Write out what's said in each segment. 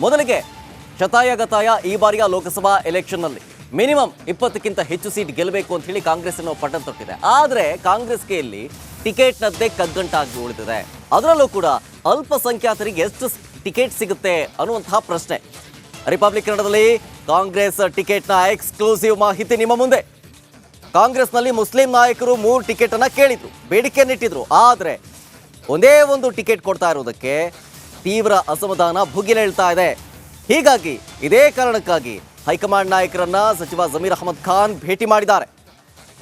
ಮೊದಲಿಗೆ ಶತಾಯಗತಾಯ ಈ ಬಾರಿಯ ಲೋಕಸಭಾ ಎಲೆಕ್ಷನ್ನಲ್ಲಿ ಮಿನಿಮಮ್ 20ಕ್ಕಿಂತ ಹೆಚ್ಚು ಸೀಟ್ ಗೆಲ್ಲಬೇಕು ಅಂತ ಹೇಳಿ ಕಾಂಗ್ರೆಸ್ ಅನ್ನೋ ಪಟ್ಟ ತೊಟ್ಟಿದೆ. ಆದರೆ ಕಾಂಗ್ರೆಸ್ಗೆ ಇಲ್ಲಿ ಟಿಕೆಟ್ನದ್ದೇ ಕಗ್ಗಂಟಾಗಿ ಉಳಿದಿದೆ. ಅದರಲ್ಲೂ ಕೂಡ ಅಲ್ಪಸಂಖ್ಯಾತರಿಗೆ ಎಷ್ಟು ಟಿಕೆಟ್ ಸಿಗುತ್ತೆ ಅನ್ನುವಂತಹ ಪ್ರಶ್ನೆ. ರಿಪಬ್ಲಿಕ್ ಕನ್ನಡದಲ್ಲಿ ಕಾಂಗ್ರೆಸ್ ಟಿಕೆಟ್ನ ಎಕ್ಸ್ಕ್ಲೂಸಿವ್ ಮಾಹಿತಿ ನಿಮ್ಮ ಮುಂದೆ. ಕಾಂಗ್ರೆಸ್ನಲ್ಲಿ ಮುಸ್ಲಿಂ ನಾಯಕರು 3 ಟಿಕೆಟ್ ಅನ್ನ ಕೇಳಿದ್ರು, ಬೇಡಿಕೆಯನ್ನಿಟ್ಟಿದ್ರು. ಆದರೆ ಒಂದೇ ಒಂದು ಟಿಕೆಟ್ ಕೊಡ್ತಾ ಇರೋದಕ್ಕೆ ತೀವ್ರ ಅಸಮಾಧಾನ ಭುಗಿಲೇಳ್ತಾ ಇದೆ. ಹೀಗಾಗಿ ಇದೇ ಕಾರಣಕ್ಕಾಗಿ ಹೈಕಮಾಂಡ್ ನಾಯಕರನ್ನ ಸಚಿವ ಜಮೀರ್ ಅಹಮದ್ ಖಾನ್ ಭೇಟಿ ಮಾಡಿದ್ದಾರೆ.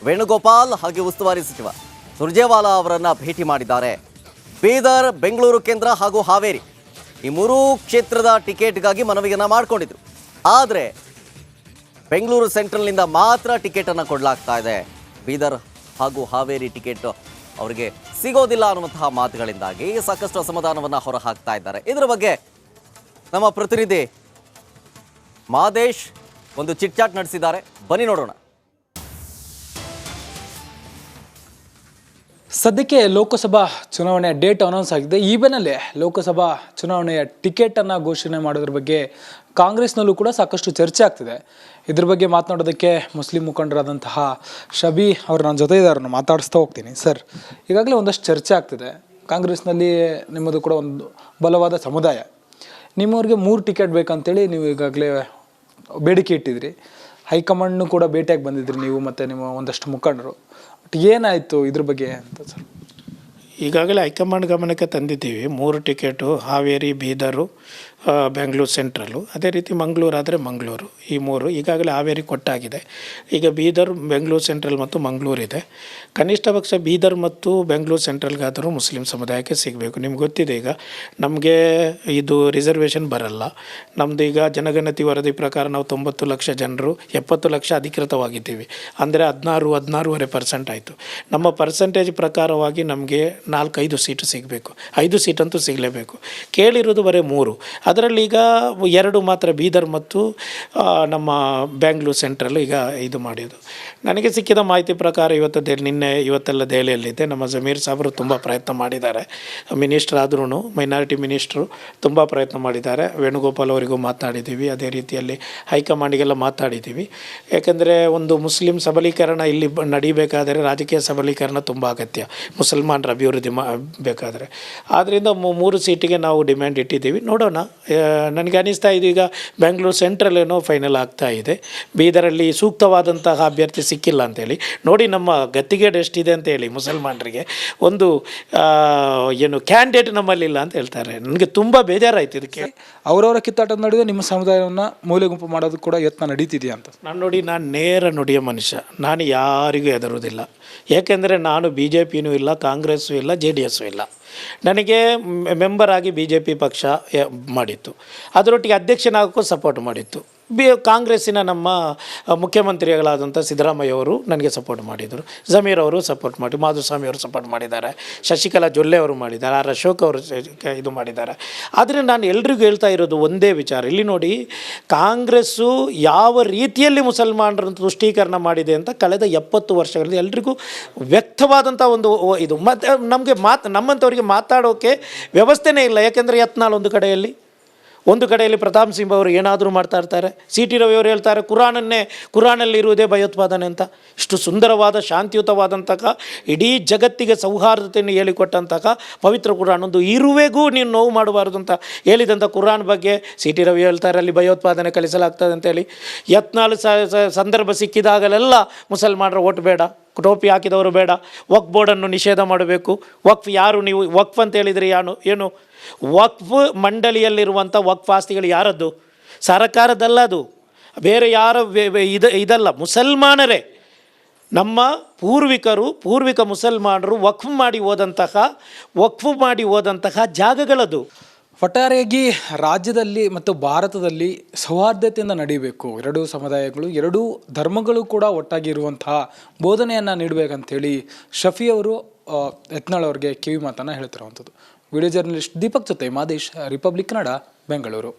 ವೇಣುಗೋಪಾಲ್ ಹಾಗೆ ಉಸ್ತುವಾರಿ ಸಚಿವ ಸುರ್ಜೇವಾಲಾ ಅವರನ್ನ ಭೇಟಿ ಮಾಡಿದ್ದಾರೆ. ಬೀದರ್, ಬೆಂಗಳೂರು ಕೇಂದ್ರ ಹಾಗೂ ಹಾವೇರಿ ಈ 3 ಕ್ಷೇತ್ರದ ಟಿಕೆಟ್ಗಾಗಿ ಮನವಿಯನ್ನ ಮಾಡಿಕೊಂಡಿದ್ರು. ಆದರೆ ಬೆಂಗಳೂರು ಸೆಂಟ್ರಲ್ನಿಂದ ಮಾತ್ರ ಟಿಕೆಟ್ ಅನ್ನು ಕೊಡಲಾಗ್ತಾ ಇದೆ. ಬೀದರ್ ಹಾಗೂ ಹಾವೇರಿ ಟಿಕೆಟ್ ಅವರಿಗೆ ಸಿಗೋದಿಲ್ಲ ಅನ್ನುವಂತಹ ಮಾತುಗಳಿಂದಾಗಿ ಸಾಕಷ್ಟು ಅಸಮಾಧಾನವನ್ನು ಹೊರಹಾಕ್ತಾ ಇದ್ದಾರೆ. ಇದರ ಬಗ್ಗೆ ನಮ್ಮ ಪ್ರತಿನಿಧಿ ಮಾದೇಶ್ ಒಂದು ಚಿಟ್ಚಾಟ್ ನಡೆಸಿದ್ದಾರೆ, ಬನ್ನಿ ನೋಡೋಣ. ಸದ್ಯಕ್ಕೆ ಲೋಕಸಭಾ ಚುನಾವಣೆಯ ಡೇಟ್ ಅನೌನ್ಸ್ ಆಗಿದೆ. ಈ ಬೆನ್ನಲ್ಲೇ ಲೋಕಸಭಾ ಚುನಾವಣೆಯ ಟಿಕೆಟನ್ನು ಘೋಷಣೆ ಮಾಡೋದ್ರ ಬಗ್ಗೆ ಕಾಂಗ್ರೆಸ್ನಲ್ಲೂ ಕೂಡ ಸಾಕಷ್ಟು ಚರ್ಚೆ ಆಗ್ತಿದೆ. ಇದ್ರ ಬಗ್ಗೆ ಮಾತನಾಡೋದಕ್ಕೆ ಮುಸ್ಲಿಂ ಮುಖಂಡರಾದಂತಹ ಶಬಿ ಅವರು ನನ್ನ ಜೊತೆ ಇದ್ದಾರೆ, ಮಾತಾಡಿಸ್ತಾ ಹೋಗ್ತೀನಿ. ಸರ್, ಈಗಾಗಲೇ ಒಂದಷ್ಟು ಚರ್ಚೆ ಆಗ್ತಿದೆ. ಕಾಂಗ್ರೆಸ್ನಲ್ಲಿ ನಿಮ್ಮದು ಕೂಡ ಒಂದು ಬಲವಾದ ಸಮುದಾಯ. ನಿಮ್ಮವ್ರಿಗೆ 3 ಟಿಕೆಟ್ ಬೇಕಂತೇಳಿ ನೀವು ಈಗಾಗಲೇ ಬೇಡಿಕೆ ಇಟ್ಟಿದ್ರಿ. ಹೈಕಮಾಂಡ್ನು ಕೂಡ ಭೇಟಿಯಾಗಿ ಬಂದಿದ್ರಿ ನೀವು ಮತ್ತು ನಿಮ್ಮ ಒಂದಷ್ಟು ಮುಖಂಡರು. ಬಟ್ ಏನಾಯಿತು ಇದ್ರ ಬಗ್ಗೆ ಅಂತ ಸರ್? ಈಗಾಗಲೇ ಹೈಕಮಾಂಡ್ ಗಮನಕ್ಕೆ ತಂದಿದ್ದೀವಿ. 3 ಟಿಕೆಟು ಹಾವೇರಿ, ಬೀದರು, ಬೆಂಗಳೂರು ಸೆಂಟ್ರಲ್ಲು, ಅದೇ ರೀತಿ ಮಂಗಳೂರು ಆದರೆ ಮಂಗಳೂರು, ಈ 3 ಈಗಾಗಲೇ ಹಾವೇರಿ ಕೊಟ್ಟಾಗಿದೆ. ಈಗ ಬೀದರ್, ಬೆಂಗಳೂರು ಸೆಂಟ್ರಲ್ ಮತ್ತು ಮಂಗಳೂರು ಇದೆ. ಕನಿಷ್ಠ ಪಕ್ಷ ಬೀದರ್ ಮತ್ತು ಬೆಂಗಳೂರು ಸೆಂಟ್ರಲ್ಗಾದರೂ ಮುಸ್ಲಿಂ ಸಮುದಾಯಕ್ಕೆ ಸಿಗಬೇಕು. ನಿಮ್ಗೆ ಗೊತ್ತಿದೆ, ಈಗ ನಮಗೆ ಇದು ರಿಸರ್ವೇಷನ್ ಬರಲ್ಲ. ನಮ್ಮದು ಈಗ ಜನಗಣತಿ ವರದಿ ಪ್ರಕಾರ ನಾವು 90 ಲಕ್ಷ ಜನರು, 70 ಲಕ್ಷ ಅಧಿಕೃತವಾಗಿದ್ದೀವಿ. ಅಂದರೆ 16.5% ಆಯಿತು. ನಮ್ಮ ಪರ್ಸೆಂಟೇಜ್ ಪ್ರಕಾರವಾಗಿ ನಮಗೆ 4-5 ಸೀಟು ಸಿಗಬೇಕು. 5 ಸೀಟಂತೂ ಸಿಗಲೇಬೇಕು. ಕೇಳಿರೋದು ಬರೀ 3. ಅದರಲ್ಲಿ ಈಗ 2 ಮಾತ್ರ ಬೀದರ್ ಮತ್ತು ನಮ್ಮ ಬೆಂಗಳೂರು ಸೆಂಟ್ರಲ್ ಈಗ ಇದು ಮಾಡಿದ್ದು. ನನಗೆ ಸಿಕ್ಕಿದ ಮಾಹಿತಿ ಪ್ರಕಾರ ಇವತ್ತೆಲ್ಲ ದೆಹಲಿಯಲ್ಲಿದ್ದೆ. ನಮ್ಮ ಜಮೀರ್ ಸಾಹೇಬರು ತುಂಬ ಪ್ರಯತ್ನ ಮಾಡಿದ್ದಾರೆ. ಮಿನಿಸ್ಟರ್ ಆದ್ರೂ ಮೈನಾರಿಟಿ ಮಿನಿಸ್ಟ್ರು ತುಂಬ ಪ್ರಯತ್ನ ಮಾಡಿದ್ದಾರೆ. ವೇಣುಗೋಪಾಲ್ ಅವರಿಗೂ ಮಾತಾಡಿದ್ದೀವಿ, ಅದೇ ರೀತಿಯಲ್ಲಿ ಹೈಕಮಾಂಡಿಗೆಲ್ಲ ಮಾತಾಡಿದ್ದೀವಿ. ಯಾಕೆಂದರೆ ಒಂದು ಮುಸ್ಲಿಂ ಸಬಲೀಕರಣ ಇಲ್ಲಿ ನಡೀಬೇಕಾದರೆ ರಾಜಕೀಯ ಸಬಲೀಕರಣ ತುಂಬ ಅಗತ್ಯ, ಮುಸಲ್ಮಾನರ ಅಭಿವೃದ್ಧಿ ಬೇಕಾದರೆ. ಆದ್ದರಿಂದ 3 ಸೀಟಿಗೆ ನಾವು ಡಿಮ್ಯಾಂಡ್ ಇಟ್ಟಿದ್ದೀವಿ. ನೋಡೋಣ. ನನಗೆ ಅನಿಸ್ತಾ ಇದೆ ಈಗ ಬೆಂಗಳೂರು ಸೆಂಟ್ರಲ್ ಏನೋ ಫೈನಲ್ ಆಗ್ತಾ ಇದೆ. ಬೀದರಲ್ಲಿ ಸೂಕ್ತವಾದಂತಹ ಅಭ್ಯರ್ಥಿ ಸಿಕ್ಕಿಲ್ಲ ಅಂತೇಳಿ. ನೋಡಿ ನಮ್ಮ ಗತ್ತಿಗೇಡು ಎಷ್ಟಿದೆ ಅಂತೇಳಿ ಮುಸಲ್ಮಾನರಿಗೆ ಒಂದು ಏನು ಕ್ಯಾಂಡಿಡೇಟ್ ನಮ್ಮಲ್ಲಿಲ್ಲ ಅಂತ ಹೇಳ್ತಾರೆ. ನನಗೆ ತುಂಬ ಬೇಜಾರಾಯಿತು ಇದಕ್ಕೆ. ಅವರವರ ಕಿತ್ತಾಟದ ನಡುವೆ ನಿಮ್ಮ ಸಮುದಾಯವನ್ನು ಮೂಲೆ ಗುಂಪು ಮಾಡೋದು ಕೂಡ ಯತ್ನ ನಡೀತಿದೆಯಾ ಅಂತ? ನಾನು ನೇರ ನುಡಿಯ ಮನುಷ್ಯ. ನಾನು ಯಾರಿಗೂ ಹೆದರುವುದಿಲ್ಲ. ಏಕೆಂದರೆ ನಾನು BJPನೂ ಇಲ್ಲ, ಕಾಂಗ್ರೆಸ್ಸು ಇಲ್ಲ, JDS ಇಲ್ಲ. ನನಗೆ ಮೆಂಬರ್ ಆಗಿ BJP ಪಕ್ಷ ಮಾಡಿತ್ತು. ಅದರೊಟ್ಟಿಗೆ ಅಧ್ಯಕ್ಷನಾಗೋಕ್ಕೂ ಸಪೋರ್ಟ್ ಮಾಡಿತ್ತು. ಕಾಂಗ್ರೆಸ್ಸಿನ ನಮ್ಮ ಮುಖ್ಯಮಂತ್ರಿಗಳಾದಂಥ ಸಿದ್ದರಾಮಯ್ಯವರು ನನಗೆ ಸಪೋರ್ಟ್ ಮಾಡಿದರು. ಜಮೀರ್ ಅವರು ಸಪೋರ್ಟ್ ಮಾಡಿ, ಮಾಧುಸ್ವಾಮಿ ಅವರು ಸಪೋರ್ಟ್ ಮಾಡಿದ್ದಾರೆ, ಶಶಿಕಲಾ ಜೊಲ್ಲೆ ಅವರು ಮಾಡಿದ್ದಾರೆ, ಅಶೋಕ್ ಅವರು ಇದು ಮಾಡಿದ್ದಾರೆ. ಆದರೆ ನಾನು ಎಲ್ರಿಗೂ ಹೇಳ್ತಾ ಇರೋದು ಒಂದೇ ವಿಚಾರ. ಇಲ್ಲಿ ನೋಡಿ, ಕಾಂಗ್ರೆಸ್ಸು ಯಾವ ರೀತಿಯಲ್ಲಿ ಮುಸಲ್ಮಾನರನ್ನು ತುಷ್ಟೀಕರಣ ಮಾಡಿದೆ ಅಂತ ಕಳೆದ 70 ವರ್ಷಗಳಲ್ಲಿ ಎಲ್ರಿಗೂ ವ್ಯಕ್ತವಾದಂಥ ಒಂದು ಇದು. ಮತ್ತು ನಮಗೆ ನಮ್ಮಂಥವ್ರಿಗೆ ಮಾತಾಡೋಕ್ಕೆ ವ್ಯವಸ್ಥೆನೇ ಇಲ್ಲ. ಯಾಕೆಂದರೆ ಯತ್ನಾಳ್ ಒಂದು ಕಡೆಯಲ್ಲಿ ಪ್ರತಾಪ್ ಸಿಂಹ ಅವರು ಏನಾದರೂ ಮಾಡ್ತಾ ಇರ್ತಾರೆ. CT ರವಿಯವರು ಹೇಳ್ತಾರೆ ಕುರಾನಲ್ಲಿ ಇರುವುದೇ ಭಯೋತ್ಪಾದನೆ ಅಂತ. ಇಷ್ಟು ಸುಂದರವಾದ ಶಾಂತಿಯುತವಾದಂತಹ ಇಡೀ ಜಗತ್ತಿಗೆ ಸೌಹಾರ್ದತೆಯನ್ನು ಹೇಳಿಕೊಟ್ಟಂತಹ ಪವಿತ್ರ ಕುರಾನ್ ಒಂದು ಇರುವೆಗೂ ನೀನು ನೋವು ಮಾಡಬಾರ್ದು ಅಂತ ಹೇಳಿದಂಥ ಕುರಾನ್ ಬಗ್ಗೆ CT ರವಿ ಹೇಳ್ತಾರೆ ಅಲ್ಲಿ ಭಯೋತ್ಪಾದನೆ ಕಲಿಸಲಾಗ್ತದೆ ಅಂತೇಳಿ. ಯತ್ನಾಳ್ ಸಂದರ್ಭ ಸಿಕ್ಕಿದಾಗಲೆಲ್ಲ ಮುಸಲ್ಮಾನರ ಓಟ್ ಬೇಡ, ಟೋಪಿ ಹಾಕಿದವರು ಬೇಡ, ವಕ್ಫ್ ಬೋರ್ಡನ್ನು ನಿಷೇಧ ಮಾಡಬೇಕು. ನೀವು ವಕ್ಫ್ ಅಂತ ಹೇಳಿದರೆ ಏನು? ವಕ್ಫ್ ಮಂಡಳಿಯಲ್ಲಿರುವಂಥ ವಕ್ಫ್ ಆಸ್ತಿಗಳು ಯಾರದ್ದು? ಸರ್ಕಾರದಲ್ಲ, ಅದು ಬೇರೆ ಯಾರ ಇದಲ್ಲ, ಮುಸಲ್ಮಾನರೇ. ನಮ್ಮ ಪೂರ್ವಿಕ ಮುಸಲ್ಮಾನರು ವಕ್ಫ್ ಮಾಡಿ ಹೋದಂತಹ ಜಾಗಗಳದು. ಒಟ್ಟಾರೆಯಾಗಿ ರಾಜ್ಯದಲ್ಲಿ ಮತ್ತು ಭಾರತದಲ್ಲಿ ಸೌಹಾರ್ದತೆಯಿಂದ ನಡೀಬೇಕು. 2 ಸಮುದಾಯಗಳು, 2 ಧರ್ಮಗಳು ಕೂಡ ಒಟ್ಟಾಗಿ ಇರುವಂತಹ ಬೋಧನೆಯನ್ನು ನೀಡಬೇಕಂತೇಳಿ ಶಫಿ ಅವರು ಯತ್ನಾಳ್ ಅವ್ರಿಗೆ ಕಿವಿ ಮಾತನ್ನು ಹೇಳ್ತಿರುವಂಥದ್ದು. ವಿಡಿಯೋ ಜರ್ನಲಿಸ್ಟ್ ದೀಪಕ್ ಜೊತೆ ಮಾದೇಶ್, ರಿಪಬ್ಲಿಕ್ ಕನ್ನಡ, ಬೆಂಗಳೂರು.